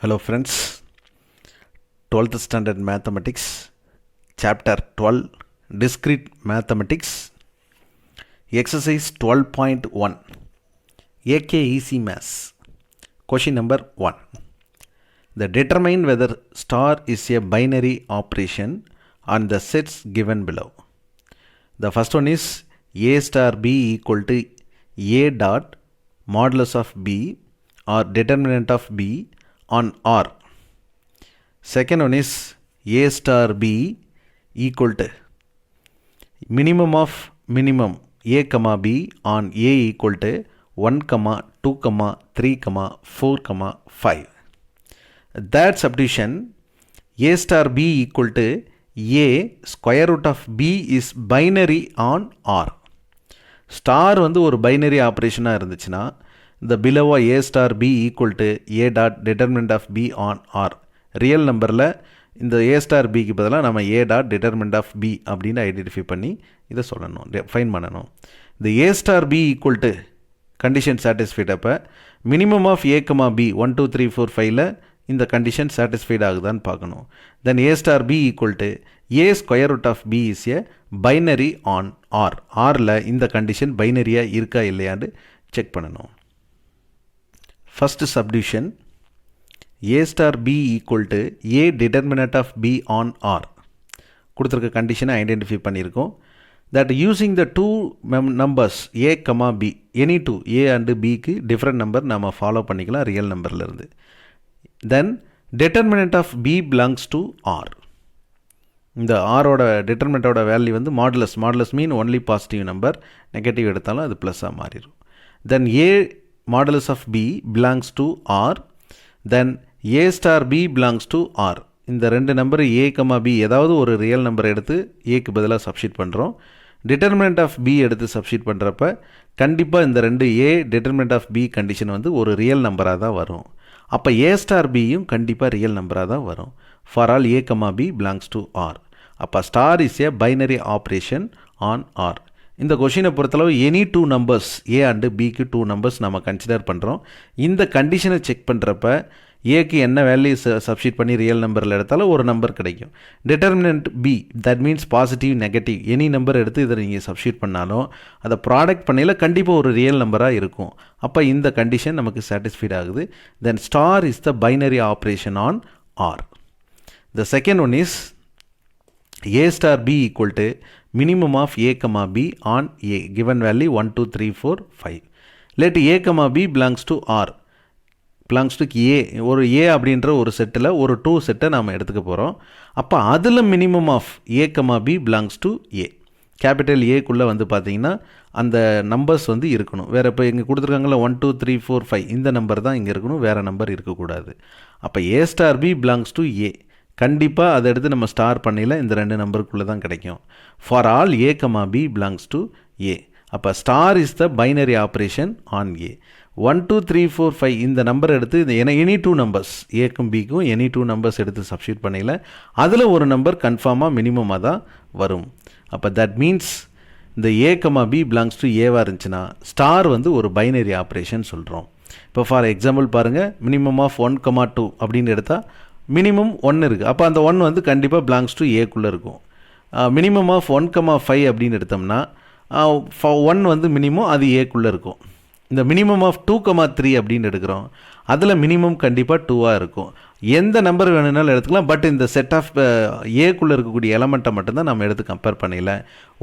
Hello friends, 12th standard mathematics, chapter 12, discrete mathematics, exercise 12.1, AK Easy Maths, question number 1. Determine whether star is a binary operation on the sets given below. The first one is A star B equal to A dot modulus of B or determinant of B on R. Second one is A star B equal to minimum of minimum A comma B on A equal to 1, 2, 3, 4, 5. That substitution A star B equal to A square root of B is binary on R. Star வந்து ஒரு binary ஆப்ரேஷனாக இருந்துச்சுன்னா இந்த below A star B equal to A dot determinant of B on R. Real நம்பரில் இந்த A star Bக்கு பதிலாக நம்ம A dot determinant of B அப்படின்னு ஐடென்டிஃபை பண்ணி இதை சொல்லணும், ஃபைன் பண்ணணும். இந்த A star B equal to condition satisfied அப்போ minimum of A comma B 1, 2, 3, 4, 5ல இந்த கண்டிஷன் சாட்டிஸ்ஃபைட் ஆகுதான்னு பார்க்கணும். தென் A star B equal to A square root of B is a binary on R. Rல இந்த கண்டிஷன் பைனரியாக இருக்கா இல்லையான்னு செக் பண்ணணும். First subdivision A star B equal to A determinant of B on R. கொடுத்துருக்க கண்டிஷனை identify பண்ணியிருக்கோம். That using the two numbers A comma B, any two A and Bக்கு different number நம்ம follow பண்ணிக்கலாம் real நம்பர்லேருந்து. Then determinant of B belongs to R. இந்த ஆரோட டிட்டர்மினண்ட்டோட value வந்து மாடுலஸ் மீன் ஒன்லி பாசிட்டிவ் நம்பர், நெகட்டிவ் எடுத்தாலும் அது ப்ளஸ்ஸாக மாறிடும். தென் A modulus of B belongs to R. Then A star B belongs to R. இந்த ரெண்டு நம்பர் A, B ஏதாவது ஒரு ரியல் நம்பர் எடுத்து Aக்கு பதிலாக சப்ஸ்டிட் பண்ணுறோம். டிட்டர்மினண்ட் ஆஃப் B எடுத்து சப்ஸ்டிட் பண்ணுறப்ப கண்டிப்பாக இந்த ரெண்டு A determinant of B condition வந்து ஒரு ரியல் நம்பராக தான் வரும். அப்போ A star Bயும் கண்டிப்பாக ரியல் நம்பராக தான் வரும். For all A, B belongs to R. அப்போ star is a binary operation on R. இந்த கொஷினை பொறுத்தளவு any two numbers A and Bக்கு டூ நம்பர்ஸ் நம்ம கன்சிடர் பண்ணுறோம். இந்த கண்டிஷனை செக் பண்ணுறப்ப ஏக்கு என்ன வேல்யூ சப்ஸ்டிட் பண்ணி ரியல் நம்பரில் எடுத்தாலும் ஒரு நம்பர் கிடைக்கும். Determinant B, that means positive negative any number எடுத்து இதை நீங்கள் சப்ஸ்டிட் பண்ணாலும் அதை ப்ராடக்ட் பண்ணையில் கண்டிப்பாக ஒரு ரியல் நம்பராக இருக்கும். அப்போ இந்த கண்டிஷன் நமக்கு சாட்டிஸ்ஃபைட் ஆகுது. Then star is the binary operation on R. The second one is A star B equal to minimum of A comma B on A given value 1, 2, 3, 4, 5. Let A comma B belongs to R belongs to A. ஒரு A அப்படின்ற ஒரு settle ஒரு 2 செட்டை நாம் எடுத்துக்க போகிறோம். அப்போ அதில் minimum of A comma B belongs to A. Capital ஏக்குள்ளே வந்து பார்த்தீங்கன்னா அந்த நம்பர்ஸ் வந்து இருக்கணும். வேறு இப்போ இங்கே கொடுத்துருக்காங்களா 1, 2, 3, 4, 5 இந்த நம்பர் தான் இங்கே இருக்கணும், வேறு நம்பர் இருக்கக்கூடாது. அப்போ A star B belongs to A. கண்டிப்பாக அதை எடுத்து நம்ம ஸ்டார் பண்ணையில் இந்த ரெண்டு நம்பருக்குள்ளே தான் கிடைக்கும். For all A, B belongs to A. அப்போ star is the binary operation on A. 1, 2, 3, 4, 5 இந்த நம்பர் எடுத்து எனி டூ நம்பர்ஸ் ஏக்கும் பிக்கும் எனி டூ நம்பர்ஸ் எடுத்து சப்ஸ்டியூட் பண்ணையில் அதில் ஒரு நம்பர் கன்ஃபார்மாக மினிமமாக தான் வரும். அப்போ தட் மீன்ஸ் இந்த A, B belongs to Aவாக இருந்துச்சுன்னா ஸ்டார் வந்து ஒரு பைனரி ஆப்ரேஷன் சொல்கிறோம். இப்போ ஃபார் எக்ஸாம்பிள் பாருங்கள், மினிமம் ஆஃப் 1, 2 அப்படின்னு எடுத்தால் மினிமம் 1 இருக்குது. அப்போ அந்த 1 வந்து கண்டிப்பாக பிலாங்ஸ் டு ஏக்குள்ளே இருக்கும். மினிமம் ஆஃப் 1, 5 அப்படின்னு எடுத்தோம்னா 1 வந்து மினிமம் அது ஏக்குள்ளே இருக்கும். இந்த மினிமம் ஆஃப் 2, 3 அப்படின்னு எடுக்கிறோம், அதில் மினிமம் கண்டிப்பாக 2ஆக இருக்கும். எந்த நம்பர் வேணும்னாலும் எடுத்துக்கலாம். பட் இந்த செட் ஆஃப் ஏக்குள்ளே இருக்கக்கூடிய எலமெண்ட்டை மட்டும்தான் நம்ம எடுத்து கம்பேர் பண்ணல,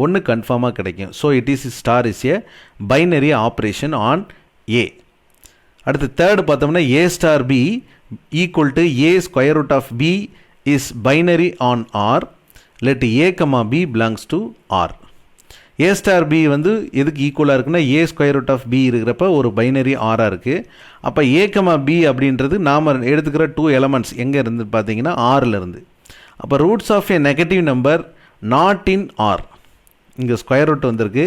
ஒன்று கன்ஃபார்மாக கிடைக்கும். So it is star is a binary operation on A. அடுத்து தேர்டு பார்த்தோம்னா A star B equal to A square root of B is binary on R. Let A, B belongs to R. A star B வந்து எதுக்கு ஈக்குவலாக இருக்குன்னா A square root of B இருக்கிறப்ப ஒரு binary ஆராக இருக்குது. அப்போ A, B அப்படின்றது நாம் எடுத்துக்கிற டூ எலமெண்ட்ஸ் எங்கே இருந்து பார்த்தீங்கன்னா Rல இருந்து. அப்போ roots of a negative number not in R. இங்கே ஸ்கொயர் ரூட் வந்திருக்கு,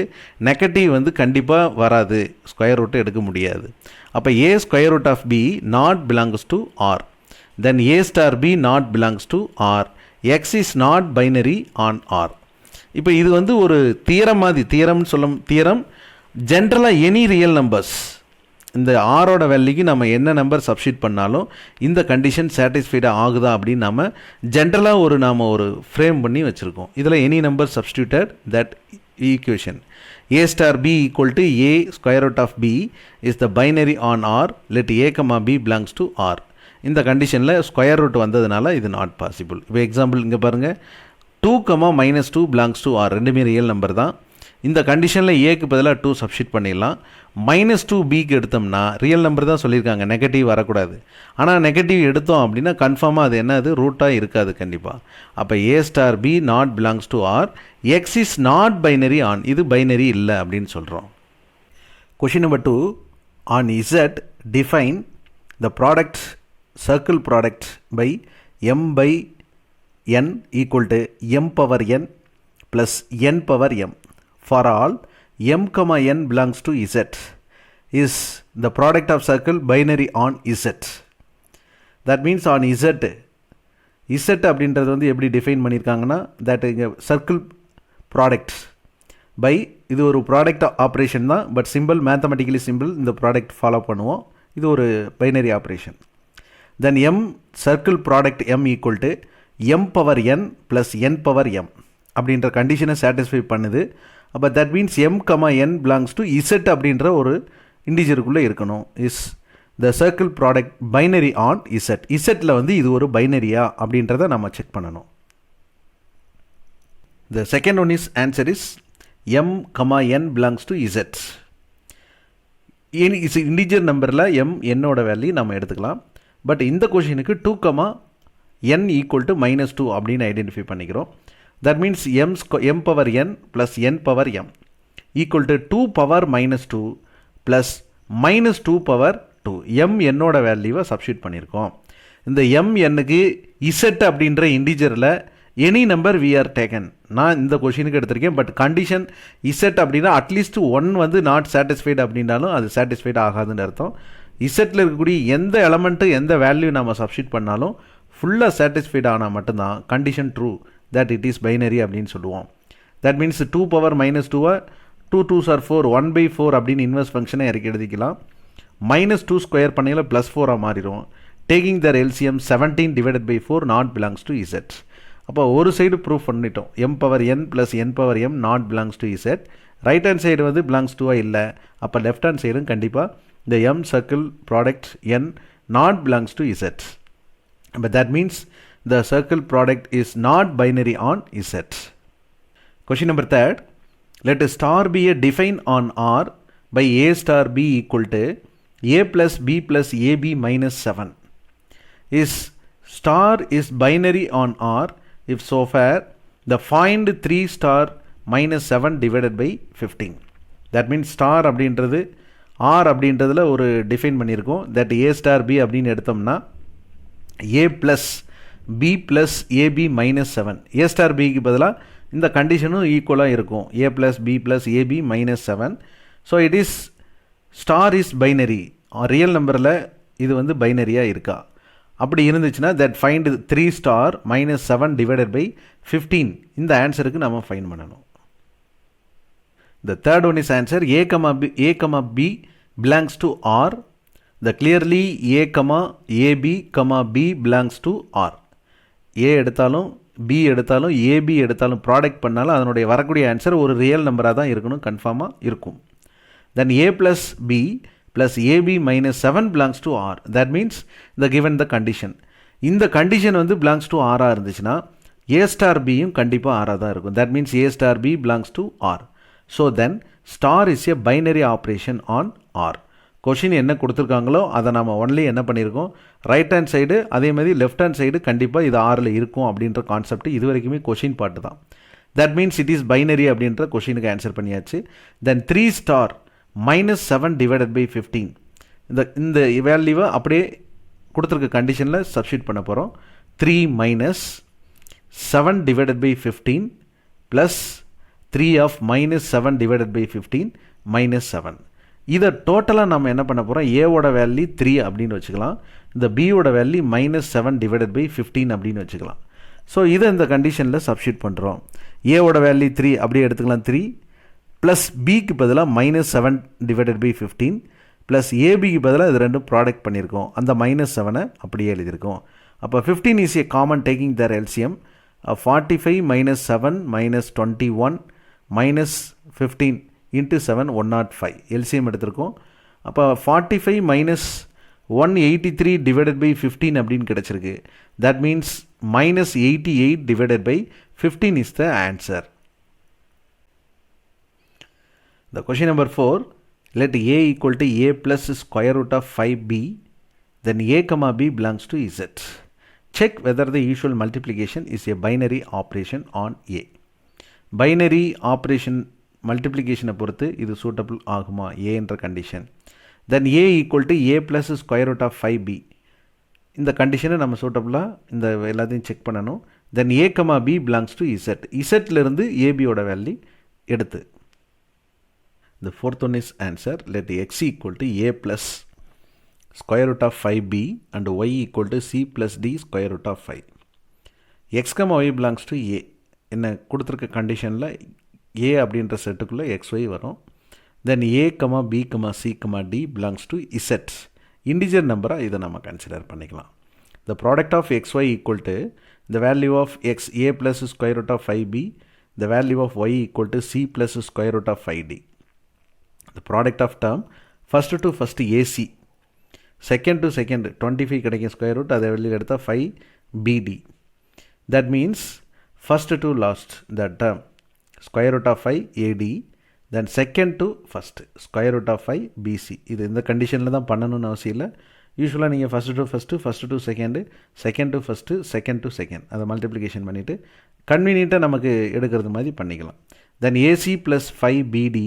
நெகட்டிவ் வந்து கண்டிப்பாக வராது, ஸ்கொயர் ரூட்டு எடுக்க முடியாது. அப்போ A square root of B not belongs to R. Then A star B not belongs to R. X is not binary on R. இப்போ இது வந்து ஒரு தியரம் மாதிரி, தியரம்னு சொல்லும் தியரம் ஜென்ரலாக எனி ரியல் நம்பர்ஸ் இந்த ஆரோட வேல்யூக்கு நம்ம என்ன நம்பர் சப்ஸ்டிட் பண்ணாலும் இந்த கண்டிஷன் சாட்டிஸ்ஃபைடாக ஆகுதா அப்படின்னு நம்ம ஜென்ரலாக நாம் ஒரு ஃப்ரேம் பண்ணி வச்சுருக்கோம். இதில் any number substituted that equation a star b equal to a square root of b is the binary on R, let a comma b belongs to R. இந்த கண்டிஷனில் ஸ்கொயர் ரூட் வந்ததுனால இது நாட் பாசிபிள். இப்போ example இங்கே பாருங்கள், 2, -2 belongs to R, ரெண்டுமே real number தான். இந்த கண்டிஷனில் ஏக்கு பதிலாக 2 சப்ஸ்டிட் பண்ணிடலாம். -2 பிக்கு எடுத்தோம்னா ரியல் நம்பர் தான் சொல்லியிருக்காங்க, நெகட்டிவ் வரக்கூடாது. ஆனால் நெகட்டிவ் எடுத்தோம் அப்படின்னா கன்ஃபார்மாக அது என்னது ரூட்டாக இருக்காது கண்டிப்பாக. அப்போ a star b not belongs to R, x is not binary on, இது பைனரி இல்லை அப்படின்னு சொல்கிறோம். Question number 2, on Z define the product circle product by m by n equal to m power n plus n power m. For all m comma n belongs to Z is the product of circle binary on Z. That means on Z அப்படின்றது வந்து எப்படி define பண்ணியிருக்காங்கன்னா, that இங்கே circle product by, இது ஒரு product operation தான், but simple mathematically simple இந்த product follow பண்ணுவோம். இது ஒரு binary operation. Then m circle product m equal to m power n plus n power m அப்படின்ற கண்டிஷனை சாட்டிஸ்ஃபை பண்ணுது. அப்போ that means m comma n belongs to Z அப்படின்ற ஒரு இண்டிஜருக்குள்ளே இருக்கணும். Is the circle product binary on Z. இசட்டில் வந்து இது ஒரு பைனரியா அப்படின்றத நம்ம செக் பண்ணணும். த second one is answer is m comma n belongs to Z. Integer நம்பரில் m என்னோட வேல்யூ நம்ம எடுத்துக்கலாம். பட் இந்த கொஷினுக்கு 2, n ஈக்குவல் டு -2 அப்படின்னு ஐடென்டிஃபை பண்ணிக்கிறோம். That means m power n plus n power m equal to 2 power -2 plus -2 power 2. m என்னோட வேல்யூவை சப்ஸ்டியூட் பண்ணியிருக்கோம். இந்த m என்னுக்கு z அப்படின்ற இண்டிஜரில் any number we are taken. நான் இந்த கொஷினுக்கு எடுத்திருக்கேன். பட் கண்டிஷன் z அப்படின்னா அட்லீஸ்ட் 1 வந்து நாட் சாட்டிஸ்ஃபைடு அப்படின்னாலும் அது சாட்டிஸ்ஃபைடு ஆகாதுன்னு அர்த்தம். இசட்டில் இருக்கக்கூடிய எந்த எலமெண்ட்டு எந்த வேல்யூ நம்ம சப்ஸ்டிட் பண்ணாலும் ஃபுல்லாக சாட்டிஸ்ஃபைடு ஆனால் மட்டும்தான் condition true, that it is binary அப்படின்னு சொல்லுவோம். That means 2 power -2 2 2s are 4, 1/4 அப்படின்னு இன்வெர்ஸ் ஃபங்க்ஷனை இறக்கி எழுதிக்கலாம். -2 ஸ்கொயர் பண்ணையில் +4 மாறிடும். Taking the LCM 17 divided by 4 not belongs to Z. அப்போ ஒரு சைடு ப்ரூஃப் பண்ணிட்டோம், m power n plus n power m not belongs to Z. Right hand side வந்து பிலாங்ஸ் டுவா இல்லை. அப்போ லெஃப்ட் ஹேண்ட் சைடும் கண்டிப்பாக the m circle product n not belongs to Z. But that means the circle product is not binary on Z. Question number 3, let a star be a define on R by a star b equal to a plus b plus ab minus 7. Is star is binary on R if so far the find 3 star minus 7 divided by 15. That means star அப்படின்றது R அப்படின்றதில் ஒரு define பண்ணியிருக்கோம். That a star b அப்படின்னு எடுத்தோம்னா a plus b plus ab minus 7. a star bக்கு பதிலாக இந்த கண்டிஷனும் ஈக்குவலாக இருக்கும், a plus b plus ab minus 7. So it is star is binary. Real நம்பரில் இது வந்து பைனரியாக இருக்கா? அப்படி இருந்துச்சுன்னா that find 3 star minus 7 divided by 15. இந்த ஆன்சருக்கு நம்ம ஃபைண்ட் பண்ணணும். The third one is answer a comma b belongs to R. The clearly a comma ab comma b belongs to R. a எடுத்தாலும் b எடுத்தாலும் ab எடுத்தாலும் product பண்ணாலும் அதனுடைய வரக்கூடிய answer ஒரு ரியல் நம்பராக தான் இருக்கணும், கன்ஃபார்மாக இருக்கும். Then a plus b plus ab minus 7 belongs to R. That means the given the condition. இந்த கண்டிஷன் வந்து belongs to R இருந்துச்சுன்னா a star bயும் கண்டிப்பாக R தான் இருக்கும். That means a star b belongs to R. So then star is a binary operation on R. Question என்ன கொடுத்துருக்காங்களோ அதை நம்ம ஒன்லி என்ன பண்ணியிருக்கோம், ரைட் ஹேண்ட் சைடு அதே மாதிரி லெஃப்ட் ஹேண்ட் சைடு கண்டிப்பாக இது ஆரில் இருக்கும் அப்படின்ற கான்செப்ட் இது வரைக்குமே கொஷின் பாட்டு தான். That means it is binary அப்படின்ற கொஷினுக்கு ஆன்சர் பண்ணியாச்சு. தென் 3 star minus 7 divided by 15. இந்த வேல்யூவை அப்படியே கொடுத்துருக்க கண்டிஷனில் சப்ஸ்டியூட் பண்ண போகிறோம். 3 minus 7 divided by 15 plus 3 of minus 7 divided by 15 minus 7. இதை டோட்டலாக நம்ம என்ன பண்ண போகிறோம், ஏவோட வேல்யூ 3 அப்படின்னு வச்சுக்கலாம், இந்த பியோட வேல்யூ -7 divided by 15 அப்படின்னு வச்சுக்கலாம். ஸோ இதை இந்த கண்டிஷனில் சப்ஸ்டியூட் பண்ணுறோம். ஏவோட வேல்யூ 3 அப்படியே எடுத்துக்கலாம், 3 ப்ளஸ் பிக்கு பதிலாக -7 divided by 15 ப்ளஸ் ஏபிக்கு பதிலாக இது ரெண்டும் ப்ராடக்ட் பண்ணியிருக்கோம். அந்த -7 அப்படியே எழுதியிருக்கோம். அப்போ 15 is a common taking the LCM. 45 - 7 - 21 - 15 × 7 105 LCM எடுத்திருக்கோம். அப்போ 45 - 183 டிவைடட் பை 15 அப்படின்னு கிடச்சிருக்கு. That means -88 divided by 15 is the answer. The question number 4, let a equal to a plus square root of 5b, then a comma b belongs to z. Check whether the usual multiplication is a binary operation on a. Binary operation multiplication பொறுத்து இது suitable ஆகுமா a என்ற condition. Then a equal to a plus square root of 5b. இந்த கண்டிஷனை நம்ம சூட்டபுளாக இந்த எல்லாத்தையும் செக் பண்ணணும். Then a comma b belongs to z. zலிருந்து abயோட வேல்யூ எடுத்து. The fourth one is answer. Let x equal to a plus square root of 5b and y equal to c plus d square root of 5. x comma y belongs to a. என்ன கொடுத்துருக்க கண்டிஷனில் a அப்படின்ற செட்டுக்குள்ளே xy வரும். Then a comma b comma c comma d belongs to z. Integer நம்பராக இதை நம்ம consider பண்ணிக்கலாம். The product of xy equal to the value of x a plus square root of 5b, the value of y equal to c plus square root of 5d. The product of term first to first AC, second to second 25 கிடைக்கும் square root, அதை வெளியில் எடுத்தால் 5BD. That means first to last the term square root of 5AD, then second to first square root of 5BC. இது இந்த கண்டிஷனில் தான் பண்ணணும்னு அவசியம் இல்லை. யூஸ்வலாக நீங்கள் first to second, second to first, second to second அதை மல்டிப்ளிகேஷன் பண்ணிவிட்டு கன்வீனியண்ட்டாக நமக்கு எடுக்கிறது மாதிரி பண்ணிக்கலாம். தென் AC + 5BD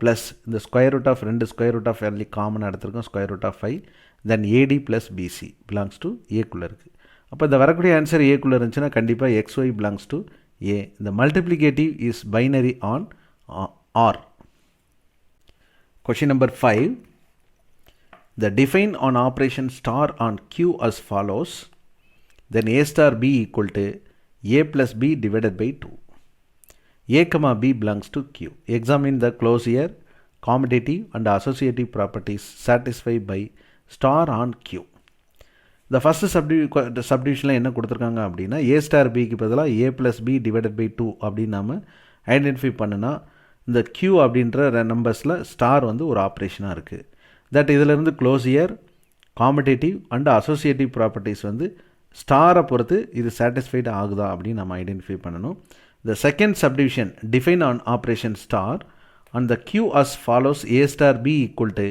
ப்ளஸ் இந்த square root of 2 square root of value காமனாக எடுத்திருக்கோம், square root of 5. Then AD + BC belongs to ஏக்குள்ளே இருக்குது. அப்போ இந்த வரக்கூடிய ஆன்சர் ஏக்குள்ளே இருந்துச்சுன்னா கண்டிப்பாக XY பிலாங்ஸ் டு A. இந்த multiplicative is binary on R. Question number 5. The define on operation star on Q as follows. Then A star B equal to A plus B divided by 2. A comma B belongs to Q. Examine the closure, commutative and associative properties satisfied by star on Q. The first subdivision என்ன கொடுத்துருக்காங்க அப்படின்னா A star B க்கு பதிலாக A plus B divided by 2 அப்படின்னு நாம் identify பண்ணுனா இந்த Q அப்படின்ற நம்பர்ஸில் ஸ்டார் வந்து ஒரு ஆப்ரேஷனாக இருக்குது. தட் இதிலிருந்து க்ளோசியர், காம்படேட்டிவ் அண்ட் அசோசியேட்டிவ் ப்ராப்பர்ட்டிஸ் வந்து ஸ்டாரை பொறுத்து இது சாட்டிஸ்ஃபைடு ஆகுதா அப்படின்னு நம்ம ஐடென்டிஃபை பண்ணணும். The second subdivision define on operation star on the Q as follows. A star B equal to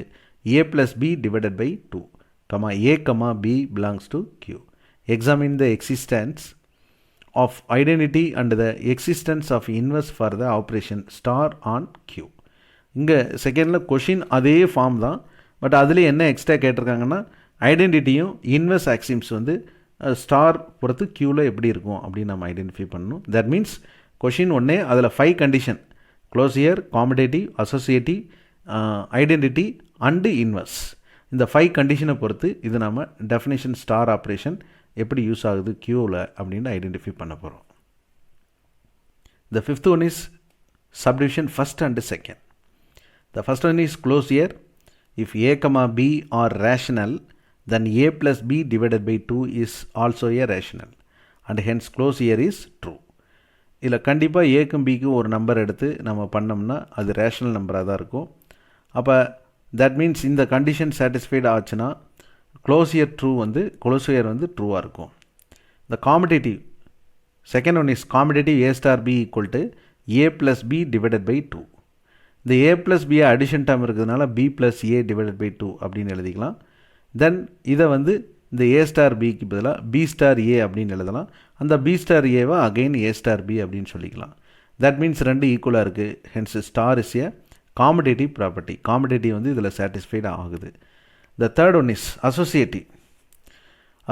A plus B divided by 2, comma A comma B belongs to Q. Examine the existence of identity and the existence of inverse for the operation star on Q. இங்கே செகண்டில் question அதே form தான், but அதில் என்ன extra கேட்டிருக்காங்கன்னா ஐடென்டிட்டியும் inverse ஆக்சிம்ஸ் வந்து star பொறுத்து க்யூவில் எப்படி இருக்கும் அப்படின்னு நம்ம ஐடென்டிஃபை பண்ணணும். தட் மீன்ஸ் கொஷின் ஒன்றே அதில் 5 கண்டிஷன்: closure, commutative, associative, identity and inverse. இந்த 5 கண்டிஷனை பொறுத்து இது நம்ம டெஃபினேஷன் ஸ்டார் ஆப்ரேஷன் எப்படி யூஸ் ஆகுது க்யூவில் அப்படின்னு ஐடென்டிஃபை பண்ண போகிறோம். The fifth one is subdivision first and second. The first one is closure. If A comma B are rational, then A plus B divided by 2 is also a rational and hence closure is true. இதில் கண்டிப்பாக ஏக்கும் பிக்கும் ஒரு number எடுத்து நம்ம பண்ணோம்னா அது rational நம்பராக தான் இருக்கும். அப்போ தட் மீன்ஸ் இந்த கண்டிஷன் சாட்டிஸ்ஃபைடு ஆச்சுன்னா க்ளோசியர் வந்து ட்ரூவாக இருக்கும். இந்த competitive second one is competitive A star B equal to A plus B divided by 2. இந்த A plus B addition term இருக்கிறதுனால B plus A divided by 2 அப்படின்னு எழுதிக்கலாம். தென் இதை வந்து இந்த A star Bக்கு பதிலாக B star A அப்படின்னு எழுதலாம். அந்த B star Aவை அகைன் A star B அப்படின்னு சொல்லிக்கலாம். தட் மீன்ஸ் ரெண்டு ஈக்குவலாக இருக்குது. Hence star is A competitive property. Competitive வந்து இதில் சாட்டிஸ்ஃபைடு ஆகுது. The third one is associative.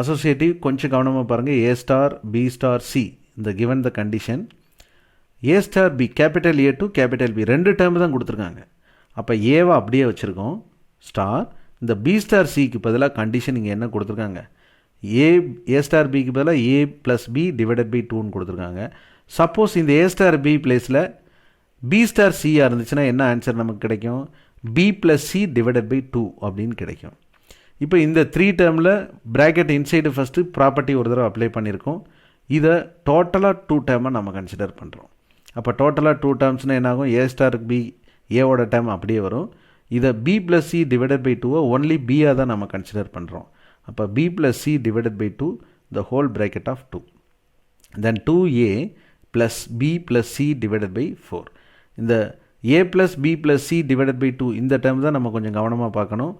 Associative கொஞ்சம் கவனமாக பாருங்கள். A star B star C இந்த given the condition A star B capital A to capital B ரெண்டு டேர்ம் தான் கொடுத்துருக்காங்க. அப்போ ஏவை அப்படியே வச்சுருக்கோம் ஸ்டார். இந்த B star Cக்கு பதிலாக கண்டிஷன் இங்கே என்ன கொடுத்துருக்காங்க? A star Bக்கு பதிலாக A plus B divided by 2ன்னு கொடுத்துருக்காங்க. சப்போஸ் இந்த A star B பிளேஸில் B star C இருந்துச்சுன்னா என்ன ஆன்சர் நமக்கு கிடைக்கும்? b plus c divided by 2 அப்படின்னு கிடைக்கும். இப்போ இந்த 3 டேர்மில் ப்ராக்கெட் இன்சைடு ஃபஸ்ட்டு ப்ராப்பர்ட்டி ஒரு தடவை அப்ளை பண்ணியிருக்கோம். இதை டோட்டலாக 2 டேர்மாக நம்ம கன்சிடர் பண்ணுறோம். அப்போ டோட்டலாக 2 டேர்ம்ஸ்னால் என்னாகும், ஏ ஸ்டார் பி, ஏவோட டேர்ம் அப்படியே வரும். இதை b plus c divided by 2 only பியாக தான் நம்ம கன்சிடர் பண்ணுறோம். அப்போ b plus c divided by 2 the whole bracket of 2. Then 2a plus b plus c divided by 4. இந்த a plus b plus c divided by 2 இந்த term தான் நம்ம கொஞ்சம் கவனமாக பார்க்கணும்.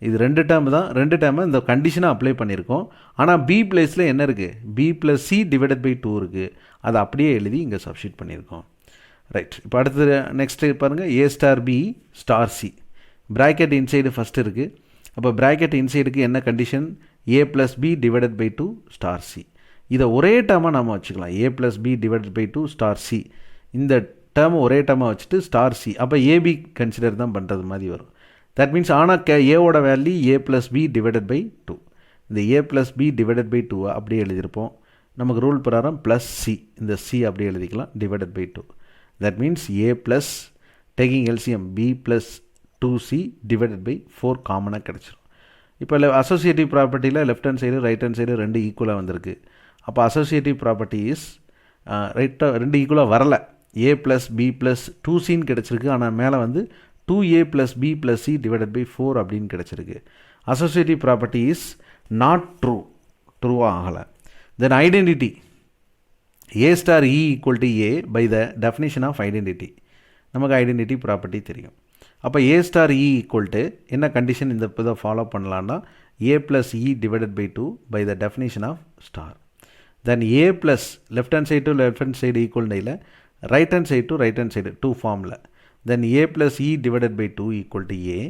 இது 2 டேர்ம் தான், 2 டேர்மை இந்த கண்டிஷனை அப்ளை பண்ணியிருக்கோம். ஆனால் b பிளேஸில் என்ன இருக்குது, b plus c divided by 2 இருக்குது. அதை அப்படியே எழுதி இங்கே சப்ஸ்டிட் பண்ணியிருக்கோம். ரைட், இப்போ அடுத்தது நெக்ஸ்ட்டு பாருங்கள், a star b star c. Bracket inside first இருக்குது. அப்போ ப்ராக்கெட் இன்சைடுக்கு என்ன condition, a plus b divided by 2 star c. இதை ஒரே டேர்மாக நம்ம வச்சுக்கலாம், a plus b divided by 2 star c. இந்த டேர்மை ஒரே டேர்மாக வச்சுட்டு ஸ்டார் c, அப்போ ஏபி கன்சிடர் தான் பண்ணுறது மாதிரி வரும். தட் மீன்ஸ் ஆனால் ஏவோட value a plus b divided by 2. இந்த a plus b divided by 2 அப்படியே எழுதியிருப்போம். நமக்கு ரூல் பிரகாரம் ப்ளஸ் c, இந்த c அப்படியே எழுதிக்கலாம் divided by 2. That means a plus taking LCM b plus 2c divided by 4 காமனாக கிடச்சிரும். இப்போ அசோசியேட்டிவ் ப்ராப்பர்ட்டியில் left hand side right hand side ரெண்டு ஈக்குவலாக வந்திருக்கு. அப்போ அசோசியேட்டிவ் ப்ராப்பர்ட்டி இஸ் ரெண்டு ஈக்குவலாக வரலை, a plus b plus 2cன்னு கிடச்சிருக்கு. ஆனால் மேலே வந்து 2a plus b plus c divided by 4 அப்படின்னு கிடச்சிருக்கு. அசோசியேட்டிவ் ப்ராப்பர்ட்டி இஸ் நாட் ட்ரூவாக ஆகலை. தென் identity a star e equal to a by the definition of identity. நமக்கு ஐடென்டிட்டி ப்ராப்பர்ட்டி தெரியும். அப்போ a star e equal to என்ன கண்டிஷன் இந்த இதை follow பண்ணலான்னா a plus e divided by 2 by the definition of star. Then a plus left hand side to left hand side equal இல்லை, right hand side to right hand side 2 ஃபார்மில். Then a plus e divided by 2 equal to a.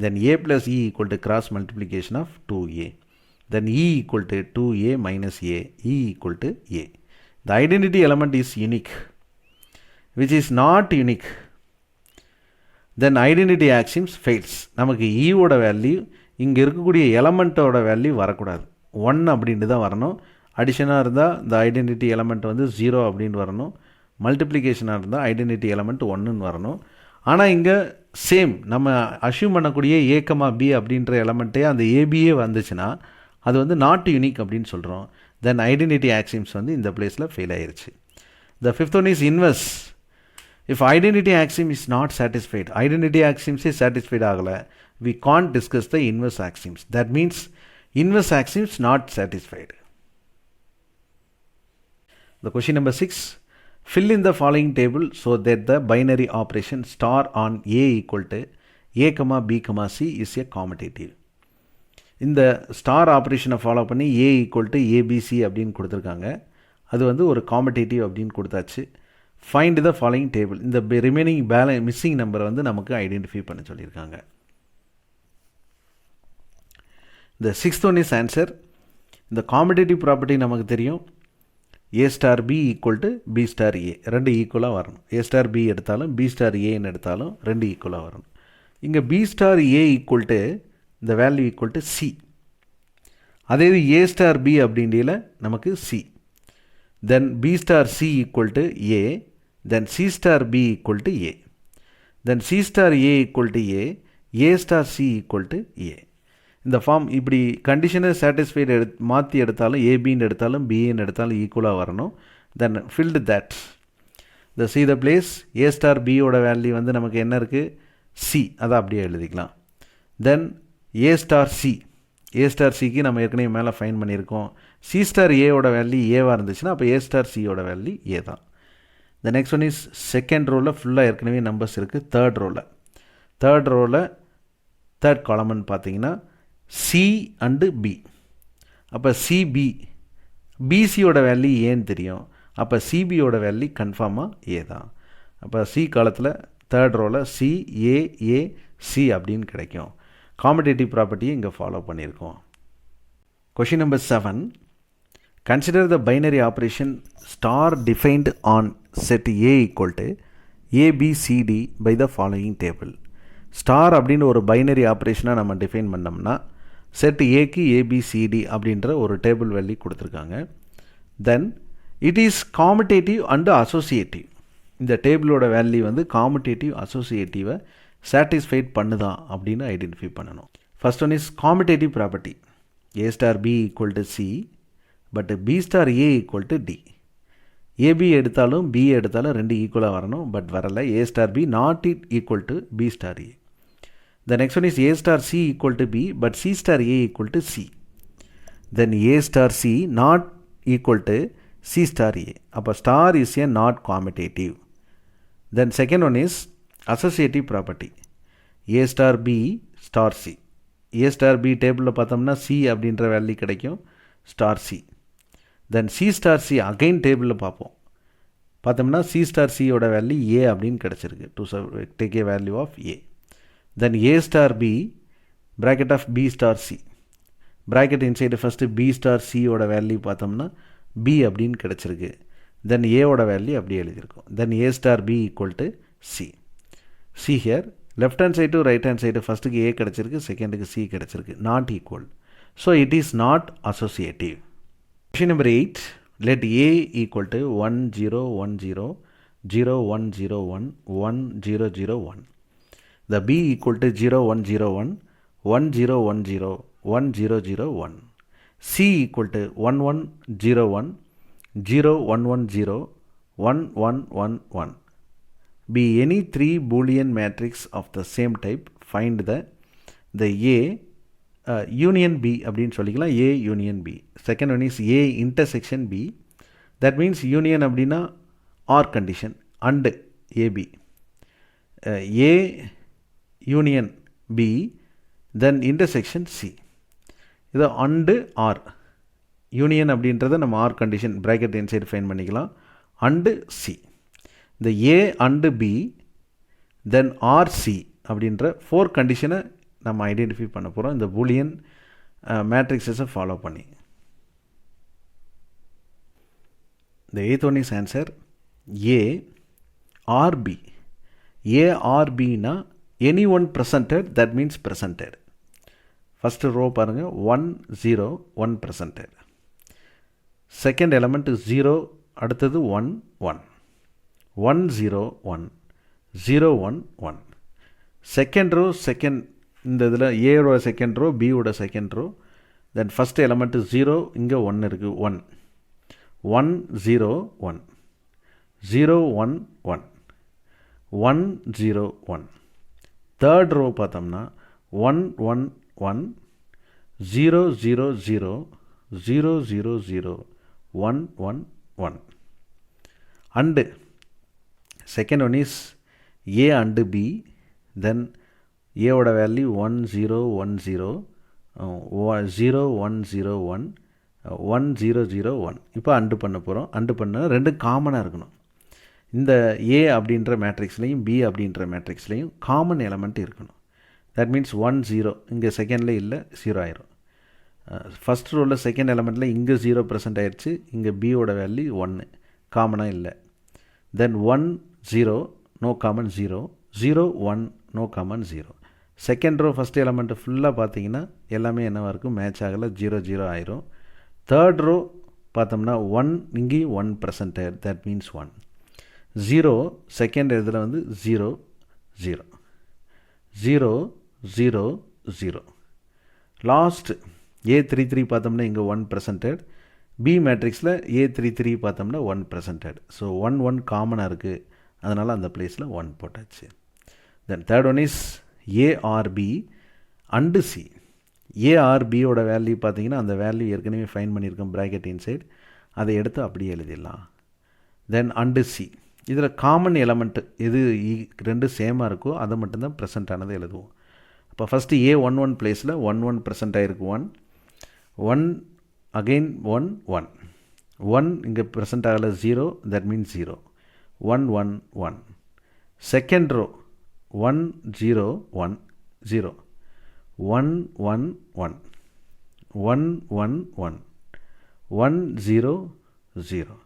Then a plus e equal to cross multiplication of 2a. Then e equal to 2a minus a, e equal to a. The identity element is unique, which is not unique. Then identity axioms fails. நமக்கு e ஓட value இங்கே இருக்கக்கூடிய எலமெண்ட்டோட value வரக்கூடாது, 1 அப்படின்ட்டு தான் வரணும். அடிஷனாக இருந்தால் இந்த ஐடென்டிட்டி எலமெண்ட் வந்து 0 அப்படின்னு வரணும். மல்டிப்ளிகேஷனாக இருந்தால் ஐடென்டிட்டி எலமெண்ட் 1ன்னு வரணும். ஆனால் இங்கே சேம் நம்ம அஷ்யூம் பண்ணக்கூடிய a, b அப்படின்ற எலமெண்ட்டே அந்த ஏபியே வந்துச்சுன்னா அது வந்து நாட் யூனிக் அப்படின்னு சொல்கிறோம். தென் ஐடென்டிட்டி ஆக்சியம்ஸ் வந்து இந்த பிளேஸில் ஃபெயில் ஆயிடுச்சு. த fifth one is inverse. If identity axiom is not satisfied, identity axioms is satisfied ஆகலை, we can't discuss the inverse axioms. That means inverse axioms not satisfied. The question number 6, fill in the following table so that the binary operation star on a equal to a, b, c is a commutative. இந்த star ஆப்ரேஷனை follow பண்ணி a equal to abc அப்படின்னு கொடுத்துருக்காங்க. அது வந்து ஒரு competitive அப்படின்னு கொடுத்தாச்சு. Find the following table, இந்த ரிமைனிங் மிஸ்ஸிங் நம்பரை வந்து நமக்கு ஐடென்டிஃபை பண்ண சொல்லியிருக்காங்க. இந்த சிக்ஸ்த் ஒன் இஸ் ஆன்சர். இந்த காம்படேட்டிவ் ப்ராப்பர்ட்டி நமக்கு தெரியும், a star b equal to b star a, ரெண்டு ஈக்குவலாக வரணும். a ஸ்டார் b எடுத்தாலும் b ஸ்டார் ஏன்னு எடுத்தாலும் ரெண்டு ஈக்குவலாக வரணும். இங்கே b star a equal to இந்த வேல்யூ ஈக்குவல் டு c. அதே இது a ஸ்டார் b அப்படின்ல நமக்கு c. Then b star c equal to a, then c star b equal to a. Then c star a equal to a star c equal to a. இந்த form இப்படி கண்டிஷனை satisfied மாற்றி எடுத்தாலும் ஏபின்னு எடுத்தாலும் பிஏன்னு எடுத்தாலும் ஈக்குவலாக வரணும். Then filled that the C the place A star பியோட வேல்யூ வந்து நமக்கு என்ன இருக்குது, சி, அதை அப்படியே எழுதிக்கலாம். Then A star C, A star சிக்கு நம்ம ஏற்கனவே மேலே ஃபைன் பண்ணியிருக்கோம். சி ஸ்டார் ஏவோட வேல்யூ ஏவாக இருந்துச்சுன்னா அப்போ ஏ ஸ்டார் சியோட வேல்யூ ஏ தான். The next one is second ரோவில் ஃபுல்லாக ஏற்கனவே நம்பர்ஸ் இருக்குது. தேர்ட் ரோவில் தேர்ட் காலம்னு பார்த்தீங்கன்னா சி அண்டு பி. அப்போ சிபி, பிசியோட வேல்யூ ஏன்னு தெரியும், அப்போ சிபியோட வேல்யூ கன்ஃபார்மாக ஏ தான். அப்போ சி காலத்தில் தேர்ட் ரோவில் சி ஏ ஏ சி அப்படின்னு கிடைக்கும். காம்படேட்டிவ் ப்ராப்பர்ட்டியை இங்கே ஃபாலோ பண்ணியிருக்கோம். Question number 7, consider the binary operation star defined on set A equal to A B C D by the following table. Star அப்படின்னு ஒரு பைனரி ஆப்ரேஷனாக நம்ம டிஃபைன் பண்ணோம்னா செட் ஏக்கு ஏபிசிடி அப்படின்ற ஒரு டேபிள் வேல்யூ கொடுத்துருக்காங்க. Then it is competitive and associative. இந்த டேபிளோட value வந்து காம்படேட்டிவ் அசோசியேட்டிவை சாட்டிஸ்ஃபைட் பண்ணுதா அப்படின்னு ஐடென்டிஃபை பண்ணணும். First one is commutative property. A star B equal to C, but B star A equal to D. AB எடுத்தாலும் B எடுத்தாலும் ரெண்டு ஈக்குவலாக வரணும், பட் வரல. A star B not equal to B star A. The next one is A star C equal to B, but C star A equal to C. Then A star C not equal to C star A. அப்போ star is a not commutative. Then second one is associative property. A star B star C. A star B டேபிளில் பார்த்தோம்னா C அப்படின்ற value கிடைக்கும், star C. Then C star C again டேபிளில் பார்த்தோம்னா C star Cயோட value A அப்படின்னு கிடச்சிருக்கு. To take a value of A. Then A star B bracket of B star C. Bracket inside first B star Cயோட value பார்த்தோம்னா B அப்படின்னு கிடச்சிருக்கு. Then ஏவோட வேல்யூ அப்படி எழுதியிருக்கும். Then A star B equal to C. C here left hand side right hand side ஃபஸ்ட்டுக்கு A கிடச்சிருக்கு, செகண்டுக்கு C கிடச்சிருக்கு. Not equal. So it is not associative. Question number 8. Let A equal to 1 0 1 0 0 1 0 1 1 0 0 1. The B equal to 0 1 0 1 1 0 1 0 1 0 0 1. C equal to 1 1 0 1 0 1 1 0 1 1 1 1. Be any three Boolean matrix of the same type, find the A union B அப்படின்னு சொல்லிக்கலாம். A union B. Second one is A intersection B. That means union அப்படின்னா OR condition and AB. A union B then intersection C. இது and OR. union அப்படின்றத நம்ம OR condition bracket inside find பண்ணிக்கலாம். and C. இந்த A and B then RC அப்படின்ற 4 கண்டிஷனை நம்ம identify பண்ண போகிறோம் இந்த பூலியன் மேட்ரிக்ஸஸை ஃபாலோ பண்ணி. The eighth one is answer A or B. A or B னா any one presented, that means presented. First row பாருங்க 1 0 1 presented. Second element 0, அடுத்தது 1 1. 1 0 1 0 1 1. செகண்ட் ரோ செகண்ட் இந்த இதில் ஏயோட செகண்ட் ரோ பியோட second row. Then first element 0, இங்கே 1 இருக்குது 1 1 0 1 0 1 1 1 0 1. Third row பார்த்தோம்னா 1 1 1 0 0 0 0 0 0 1 1 1. And second one is A and B, then A ஓட வேல்யூ 1 0 1 0 0 1 0 1 1 0 0 1. இப்போ அண்டு பண்ண போகிறோம். அண்டு பண்ண ரெண்டு காமனாக இருக்கணும். இந்த A அப்படின்ற மேட்ரிக்ஸ்லையும் B அப்படின்ற மேட்ரிக்ஸ்லையும் காமன் எலமெண்ட் இருக்கணும். தட் மீன்ஸ் 1 0 இங்கே செகண்டில் இல்லை 0 ஆயிரும். ஃபஸ்ட் ரோவில் செகண்ட் எலமெண்ட்டில் இங்கே 0 ப்ரெசென்ட் ஆயிடுச்சு, இங்கே பியோட வேல்யூ 1 காமனாக இல்லை. தென் 1 0 no common 0 0 1 no common 0. Second row first element ஃபுல்லாக பார்த்தீங்கன்னா எல்லாமே என்னவாக இருக்கும், மேட்ச் ஆகலை, 0 0 ஆயிரும். தேர்ட் ரோ பார்த்தோம்னா 1 இங்கேயும் 1 ப்ரெசென்டட், தட் மீன்ஸ் 1 0. செகண்ட் இதில் 0 0 0 0 0. லாஸ்ட் A33 பார்த்தோம்னா இங்கே 1 ப்ரெசென்டட். பி மேட்ரிக்ஸில் A33 பார்த்தோம்னா 1 ப்ரெசென்டட். ஸோ 1 1 காமனாக இருக்குது, அதனால் அந்த பிளேஸில் 1 போட்டாச்சு. Then third one is A or B and C. A or Bயோட வேல்யூ பார்த்தீங்கன்னா அந்த வேல்யூ ஏற்கனவே ஃபைன் பண்ணியிருக்கோம் ப்ராக்கெட் இன்சைட், அதை எடுத்து அப்படியே எழுதிடலாம். தென் அண்டு C. இதில் காமன் எலமெண்ட் எது ரெண்டு சேமாக இருக்கோ அதை மட்டும்தான் ப்ரெசென்ட் ஆனது எழுதுவோம். அப்போ ஃபஸ்ட்டு A11 பிளேஸில் 1 1 ப்ரெசென்ட் ஆகிருக்கு 1 1 அகெயின் 1 1 1 இங்கே ப்ரெசென்ட் ஆகலை 0, that means 0 1 1 1. Second row 1 0 1 0 1 1 1 1 1 1 1 0 0.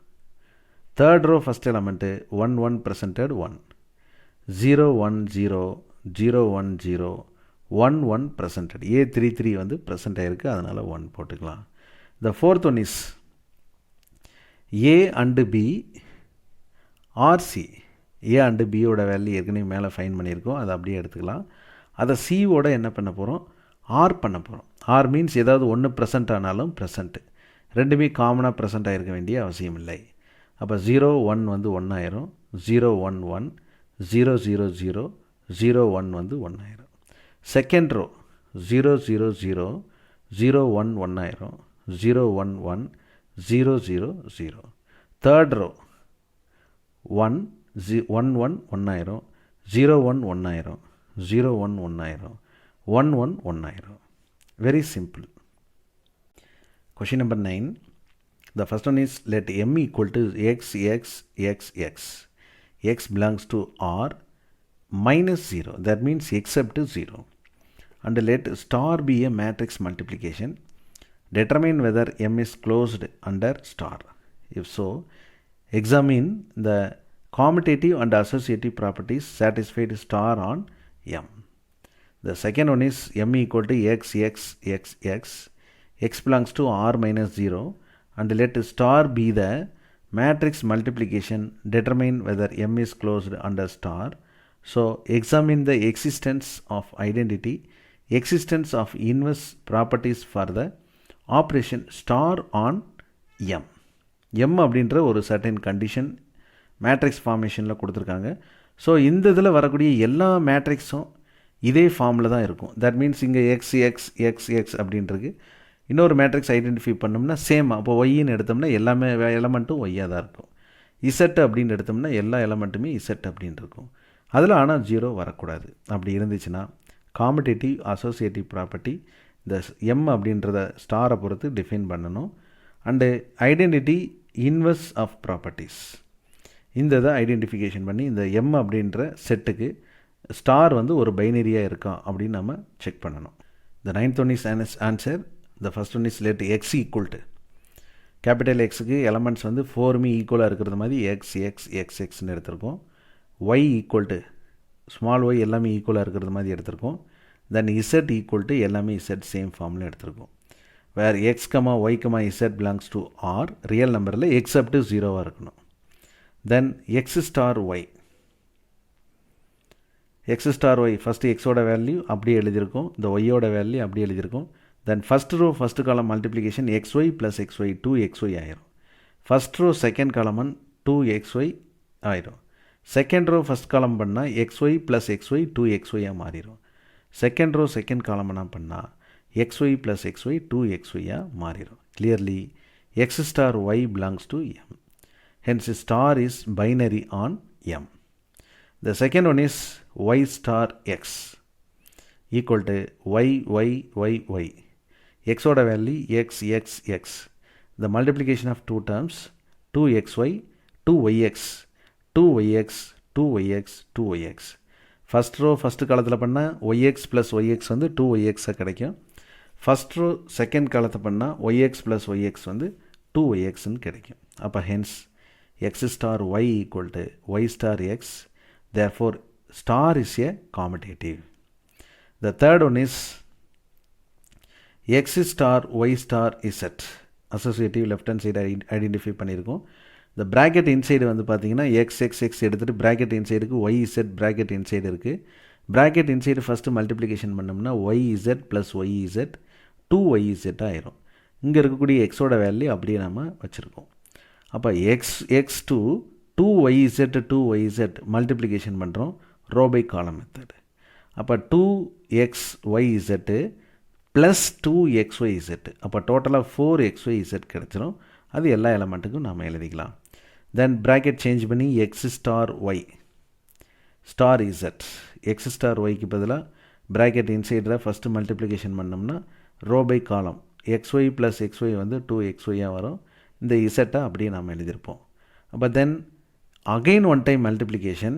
Third row first element 1 1 presented 1 0 1 0 0 1 0 1 1 presented. A33 present ஆகிருக்கு, அதனால் 1 போட்டுக்கலாம். The fourth one is A and B or C. A and பியோட வேல்யூ ஏற்கனவே மேலே ஃபைன் பண்ணியிருக்கோம், அதை அப்படியே எடுத்துக்கலாம். அதை சியோட என்ன பண்ண போகிறோம், ஆர் பண்ண போகிறோம். ஆர் மீன்ஸ் ஏதாவது ஒன்று ப்ரெசென்ட் ஆனாலும் ப்ரெசென்ட்டு, ரெண்டுமே காமனாக ப்ரெசென்ட் ஆகிருக்க வேண்டிய அவசியம் இல்லை. அப்போ 0 1 வந்து 1 ஆயிரும், 0 1 1, 0 0 0, 0 1 வந்து 1 ஆயிரும். செகண்ட் ரோ 0 0 0, 0 1 1 ஆயிரும், 0 1 1, 0 0 0. தேர்ட் ரோ 1 1 1 1 ஆயிரும், 0 1 1 ஆயிரும், 0 1 1 ஆயிரும், 1 1 1 ஆயிரும். Very simple. Question number 9. The first one is let m equal to x, x, x, x. X belongs to R minus 0. That means except 0. And let star be a matrix multiplication. Determine whether m is closed under star. If so, examine the commutative and associative properties satisfied star on m. The second one is m equal to x, x, x, x. X belongs to R minus 0. And let star be the matrix multiplication. Determine whether m is closed under star. So, examine the existence of identity, existence of inverse properties for the operation star on m. m அப்படின்ற ஒரு certain condition matrix ஃபார்மேஷனில் கொடுத்துருக்காங்க. So இந்த இதில் வரக்கூடிய எல்லா மேட்ரிக்ஸும் இதே ஃபார்மில் தான் இருக்கும். தட் மீன்ஸ் இங்கே எக்ஸ் எக்ஸ் எக்ஸ் எக்ஸ் அப்படின்றது இன்னொரு மேட்ரிக்ஸ் ஐடென்டிஃபை பண்ணோம்னா சேம். அப்போ ஒய்ன்னு எடுத்தோம்னா எல்லாமே எலமெண்ட்டும் ஒய்யாக தான் இருக்கும். இசட் அப்படின்னு எடுத்தோம்னா எல்லா எலமெண்ட்டுமே இசட் அப்படின்னு இருக்கும். அதில் ஆனால் 0 வரக்கூடாது. அப்படி இருந்துச்சுன்னா காம்படேட்டிவ் அசோசியேட்டிவ் ப்ராப்பர்ட்டி இந்த எம் அப்படின்றத ஸ்டாரை பொறுத்து டிஃபைன் பண்ணணும். And identity inverse of properties இந்த இதை ஐடென்டிஃபிகேஷன் பண்ணி இந்த எம் அப்படின்ற செட்டுக்கு ஸ்டார் வந்து ஒரு பைனரியாக இருக்கா அப்படின்னு நம்ம செக் பண்ணணும். The ninth one is answer. The first one is let x equal to capital எக்ஸுக்கு எலமெண்ட்ஸ் வந்து 4மே ஈக்குவலாக இருக்கிறது மாதிரி எக்ஸ் எக்ஸ் எக்ஸ் எக்ஸ்ன்னு எடுத்திருக்கோம். Y equal to small Y எல்லாமே ஈக்குவலாக இருக்கிறது மாதிரி எடுத்திருக்கோம். தென் இசட் ஈக்குவல் டு எல்லாமே இசட் சேம் ஃபார்மில் எடுத்திருக்கோம். Where X comma Y comma Z belongs to R real நம்பரில் எக்ஸப்ட் 0வாக இருக்கணும். Then X star Y, X star Y first எக்ஸோட வேல்யூ அப்படியே எழுதியிருக்கோம், இந்த ஒய்யோட வேல்யூ அப்படியே எழுதியிருக்கோம். Then first row first column multiplication XY + XY 2XY ஆயிரும். First row second column 2XY ஆயிரும். செகண்ட் ரோ ஃபஸ்ட் காலம் பண்ணால் XY + XY 2XYயாக மாறிடும். செகண்ட் ரோ செகண்ட் காலம்னா பண்ணால் XY + XY 2XYயாக மாறிடும். Clearly x star y belongs to M. Hence star is binary on M. The second one is y star x equal to y, y, y, y. X oda value x, x, x. The multiplication of two terms 2xy, 2yx, 2yx, 2yx, 2yx. First row first காலத்தில் பண்ணால் yx plus yx வந்து 2yx கிடைக்கும். First row second காலத்தில் பண்ணால் yx plus yx வந்து 2yxன்னு கிடைக்கும். அப்போ hence x star y equal to y star x. Therefore, star is a commutative. The third one is x star y star z. Associative left hand side identify பண்ணியிருக்கோம். The bracket inside வந்து பார்த்தீங்கன்னா x x x எடுத்துகிட்டு bracket insideக்கு y z bracket inside இருக்குது. bracket inside first multiplication பண்ணோம்னா y z plus y z 2y z ஆயிரும். இங்கே இருக்கக்கூடிய xோட value அப்படியே நம்ம வச்சுருக்கோம். அப்போ x to 2yz 2yz multiplication பண்ணுறோம் ரோ பை காலம் மெத்தட். அப்போ 2xyz ப்ளஸ் 2xyz அப்போ டோட்டலாக 4xyz கிடச்சிரும். அது எல்லா எலமெண்ட்டுக்கும் நாம் எழுதிக்கலாம். தென் ப்ராக்கெட் சேஞ்ச் பண்ணி X star Y star Z X star ஒய்க்கு பதிலாக ப்ராக்கெட் இன்சைடில் ஃபஸ்ட்டு மல்டிப்ளிகேஷன் பண்ணோம்னா row by column xy plus xy வந்து 2xyயாக வரும். இந்த இசட்டை அப்படியே நாம் எழுதியிருப்போம். அப்போ தென் again one time multiplication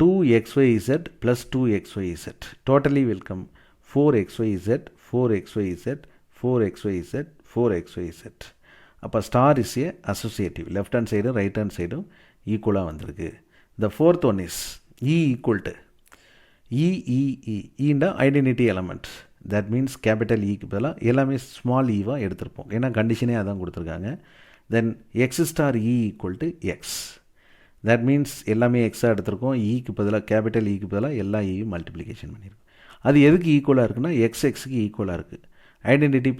2xyz plus 2xyz totally will come 4xyz 4xyz 4xyz 4xyz. அப்போ star is a associative left hand சைடும் ரைட் ஹேண்ட் சைடும் ஈக்குவலாக வந்திருக்கு. The fourth one is E equal to ஈண்டா identity element. That means capital ஈக்கு பதிலாக எல்லாமே small ஈவாக எடுத்திருப்போம். ஏன்னா கண்டிஷனே அதான் கொடுத்துருக்காங்க. Then x star e equal to x. That means எல்லாமே எக்ஸாக எடுத்திருக்கோம். ஈக்கு பதிலாக கேபிட்டல் ஈக்கு பதிலாக எல்லா ஈயும் மல்டிப்ளிகேஷன் பண்ணியிருக்கோம். அது எதுக்கு ஈக்குவலாக இருக்குன்னா எக்ஸுக்கு ஈக்குவலாக இருக்குது. ஐடென்டிட்டி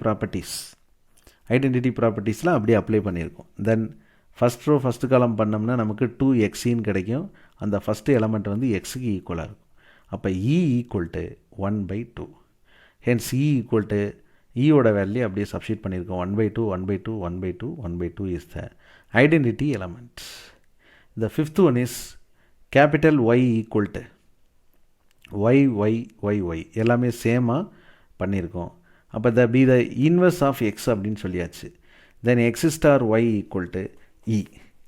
ப்ராப்பர்ட்டிஸ்லாம் அப்படியே அப்ளை பண்ணியிருக்கோம். தென் ஃபஸ்ட் ரோ ஃபஸ்ட்டு காலம் பண்ணோம்னா நமக்கு 2xன்னு கிடைக்கும். அந்த ஃபஸ்ட்டு எலமெண்ட் வந்து எக்ஸுக்கு ஈக்குவலாக இருக்கும். அப்போ E equal to 1/2. Hence E equal to ஈயோட வேல்யூ அப்படியே சப்ஸ்டிட் பண்ணியிருக்கோம். 1/2 1/2 1/2 1/2 is the identity element. The fifth one is capital Y equal to y எல்லாமே சேமாக பண்ணியிருக்கோம். அப்போ be the inverse of x அப்படின்னு சொல்லியாச்சு. then x star y equal to e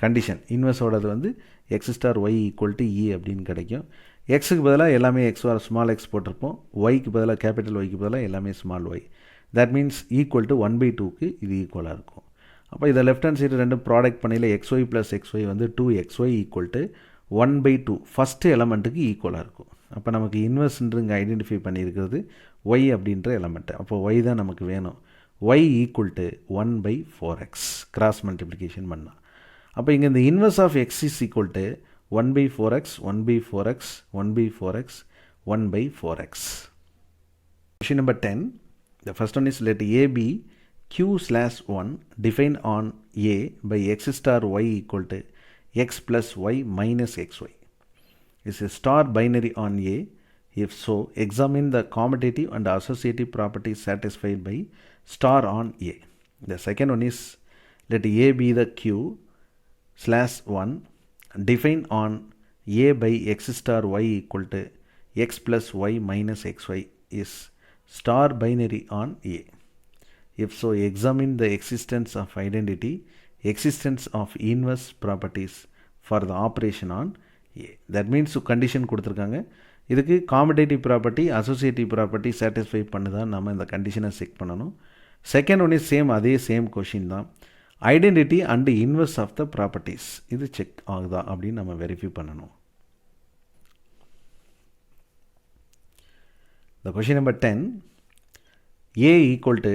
condition இன்வெர்ஸோடது வந்து x star y equal to e அப்படின்னு கிடைக்கும். எக்ஸுக்கு பதிலாக எல்லாமே ஸ்மால் எக்ஸ் போட்டிருப்போம். ஒய்க்கு பதிலாக கேபிட்டல் ஒய்க்கு பதிலாக எல்லாமே small y. That means equal to 1/2க்கு இது ஈக்குவலாக இருக்கும். அப்போ இதை லெஃப்ட் ஹேண்ட் சைடு ரெண்டும் ப்ராடக்ட் பண்ணியில் xy ப்ளஸ் xy வந்து 2xy ஈக்குவல் டு 1/2 ஃபஸ்ட்டு எலமெண்ட்டுக்கு ஈக்குவலாக இருக்கும். அப்போ நமக்கு இன்வெர்ஸ்ன்று இங்கே ஐடென்டிஃபை பண்ணியிருக்கிறது ஒய் அப்படின்ற எலமெண்ட்டு. அப்போ ஒய் தான் நமக்கு வேணும். Y equal to 1/4x cross multiplication பண்ணால். அப்போ இங்கே இந்த inverse of x is equal to 1/4x 1/4x 1/4x 1/4x. Question number 10. The first one is let A be Q/1 defined on A by x star y equal to x plus y minus xy. Is a star binary on A. If so, examine the commutative and associative properties satisfied by star on A. The second one is let A be the Q/1 defined on A by x star y equal to x plus y minus xy is star binary on A. If so, examine the existence of identity, existence of inverse properties for the operation on A. That means condition கொடுத்துருக்காங்க. இதுக்கு commutative property, associative property satisfy பண்ணுதான் நம்ம இந்த கண்டிஷனை check பண்ணணும். Second one is same, அதே same question தான். Identity and inverse of the properties இது check ஆகுதா அப்படின்னு நம்ம வெரிஃபை பண்ணணும். The question number 10, A equal to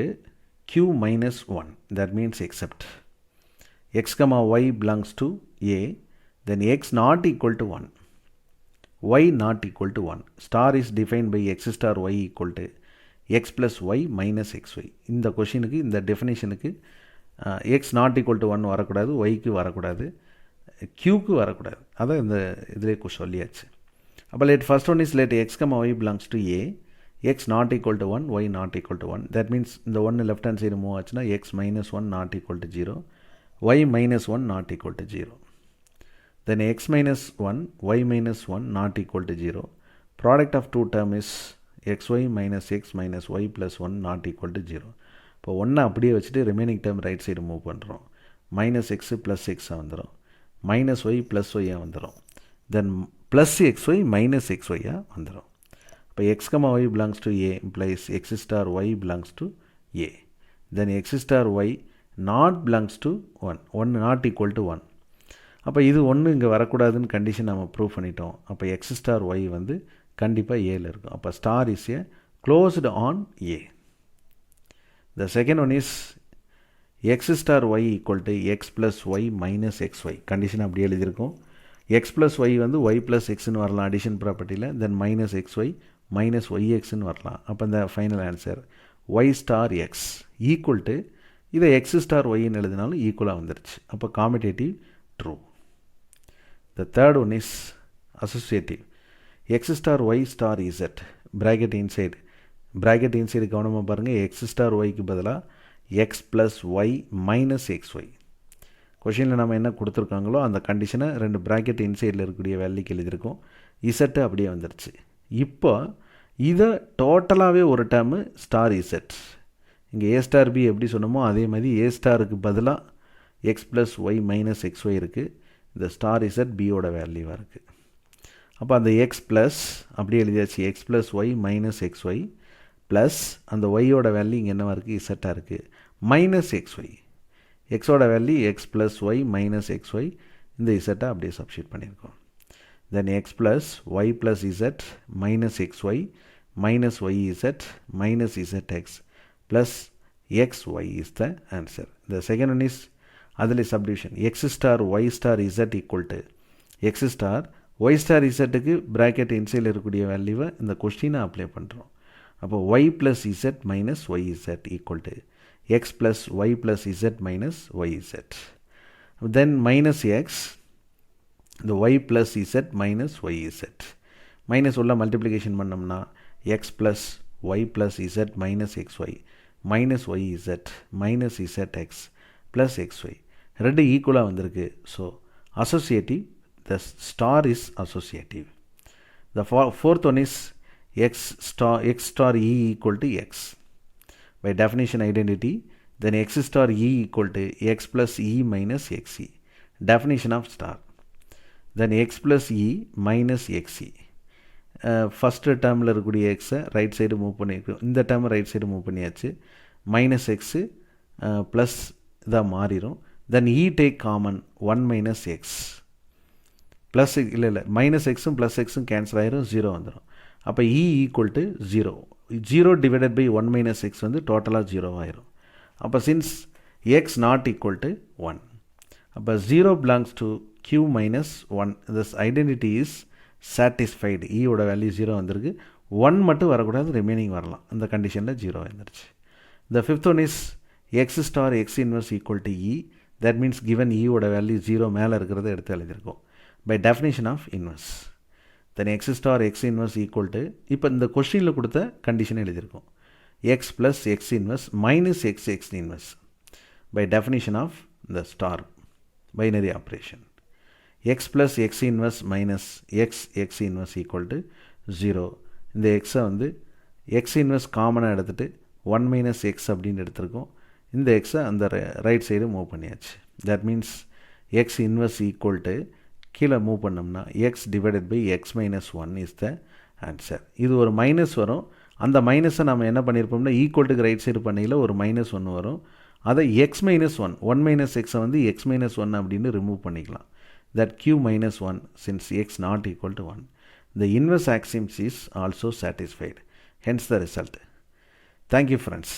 Q minus 1, that means except x comma y belongs to A, then x not equal to 1, y not equal to 1. Star is defined by x star y equal to x plus y minus xy. இந்த கொஷினுக்கு இந்த டெஃபினேஷனுக்கு x not equal to 1 வரக்கூடாது, yக்கு வரக்கூடாது, qக்கு வரக்கூடாது. அதான் இந்த இதிலே சொல்லியாச்சு. அப்போ first one is let x comma y belongs to A, x not equal to 1, y not equal to 1. That means இந்த 1 left hand side மூவ் ஆச்சுன்னா x minus 1 not equal to 0, y minus 1 not equal to 0. Then x minus 1, y minus 1 not equal to 0. Product of two term is xy minus x minus y plus 1 not equal to 0. இப்போ 1 அப்படியே வச்சுட்டு remaining term right side move பண்ணுறோம். Minus x plus எக்ஸாக வந்துடும், minus y plus ஒய்யாக வந்துடும், then plus x y minus x ஒய்யாக வந்துடும். இப்போ x comma y belongs to A implies x star y belongs to A. Then X star y not belongs to 1 not equal to 1. அப்போ இது ஒன்று இங்கே வரக்கூடாதுன்னு கண்டிஷன் நம்ம ப்ரூவ் பண்ணிட்டோம். அப்போ எக்ஸ் ஸ்டார் ஒய் வந்து கண்டிப்பாக ஏல இருக்கும். அப்போ star is A closed on a. The second one is x star y equal to x plus y minus xy. Condition அப்படி எழுதியிருக்கோம். x plus y வந்து y plus xன்னு வரலாம் அடிஷன் ப்ராப்பர்ட்டியில், தென் மைனஸ் xy மைனஸ் yxன்னு வரலாம். அப்போ இந்த final answer y star x equal to இதை x star yன்னு எழுதினாலும் ஈக்குவலாக வந்துருச்சு. அப்போ commutative true. The third one is associative. x star y star z bracket inside கவனமாக பாருங்கள். எக்ஸ் ஸ்டார் ஒய்க்கு பதிலாக x plus y minus x y. கொஷினில் நம்ம என்ன கொடுத்துருக்காங்களோ அந்த கண்டிஷனை ரெண்டு ப்ராக்கெட் இன்சைடில் இருக்கக்கூடிய வேல்யூக்கு எழுதியிருக்கோம். இசட்டு அப்படியே வந்துடுச்சு. இப்போ இதை டோட்டலாகவே ஒரு டேர்மு ஸ்டார் இசட். இங்கே ஏ ஸ்டார் பி எப்படி சொன்னோமோ அதே மாதிரி ஏ ஸ்டாருக்கு பதிலாக x plus y minus x y இருக்குது. இந்த ஸ்டார் இசட் பியோட வேல்யூவாக இருக்குது. அப்போ அந்த எக்ஸ் ப்ளஸ் அப்படியே எழுதியாச்சு, x plus y minus x y plus அந்த ஒய்யோட வேல்யூ இங்கே என்னவாக இருக்குது, இசட்டாக இருக்குது, மைனஸ் எக்ஸ் ஒய். எக்ஸோட value x plus y minus x y, இந்த இசட்டை அப்படியே சப்ஸ்டிட் பண்ணியிருக்கோம். Then x plus y plus z minus x y minus y z minus z x plus x y is the answer. The second one is அதில் subdivision x star Y star z equal to X star Y star இசட்டுக்கு bracket இன்சைடில் இருக்கக்கூடிய வேல்யூவை இந்த கொஸ்டினை apply பண்ணுறோம். அப்போ y plus z minus y z equal to x plus y plus z minus y z. Then minus x இந்த y plus z minus y z minus உள்ள மல்டிப்ளிகேஷன் பண்ணோம்னா x plus y plus z minus x y minus y z minus z x plus x y ரெண்டு ஈக்குவலாக வந்திருக்கு. So associative, the star is associative. The fourth one is x star e equal to x. By definition identity, then x star e equal to x plus e minus xe. Definition of star. Then x plus e minus xe. First termல இருக்கக்கூடிய x right side move பண்ணியிருக்கோம். இந்த term right side move பண்ணியாச்சு. Minus x plus இதாக மாறிடும். Then e take common 1 minus x plus இல்லை minus எக்ஸும் plus எக்ஸும் கேன்சல் ஆகிரும், 0 வந்துடும். அப்போ e equal to 0. 0 divided by 1 minus x வந்து டோட்டலாக 0 ஆயிரும். அப்போ since x not equal to 1, அப்போ 0 belongs to q minus 1. This identity is satisfied. ஈயோட வேல்யூ 0 வந்திருக்கு, 1 மட்டும் வரக்கூடாது, ரிமைனிங் வரலாம். அந்த கண்டிஷனில் 0 வந்துருச்சு. The fifth one is x star x inverse equal to e. That means given ஈயோட வேல்யூ 0 மேலே இருக்கிறத எடுத்து எழுதியிருக்கோம். By definition of inverse, then x star x inverse equal to, இப்போ இந்த கொஸ்டினில் கொடுத்த கண்டிஷன் எழுதியிருக்கோம், x plus x inverse minus x inverse. By definition of the star binary operation, x plus x inverse minus x inverse equal to 0. இந்த xஐ வந்து x inverse காமனாக எடுத்துகிட்டு 1 minus x அப்படின்னு எடுத்திருக்கோம். இந்த xஐ அந்த ரைட் சைடு மூவ் பண்ணியாச்சு. that means x inverse equal to கீழே மூவ் பண்ணோம்னா x divided by x minus 1 is the answer. இது ஒரு மைனஸ் வரும், அந்த மைனஸை நம்ம என்ன பண்ணியிருப்போம்னா ஈக்குவல்ட்டுக்கு ரைட் சைடு பண்ணியில் ஒரு மைனஸ் 1 வரும். அதை எக்ஸ் மைனஸ் 1 மைனஸ் எக்ஸை வந்து எக்ஸ் மைனஸ் 1 அப்படின்னு ரிமூவ் பண்ணிக்கலாம். That q minus 1 since x not equal to 1. The inverse axioms is also satisfied, hence the result. Thank you friends.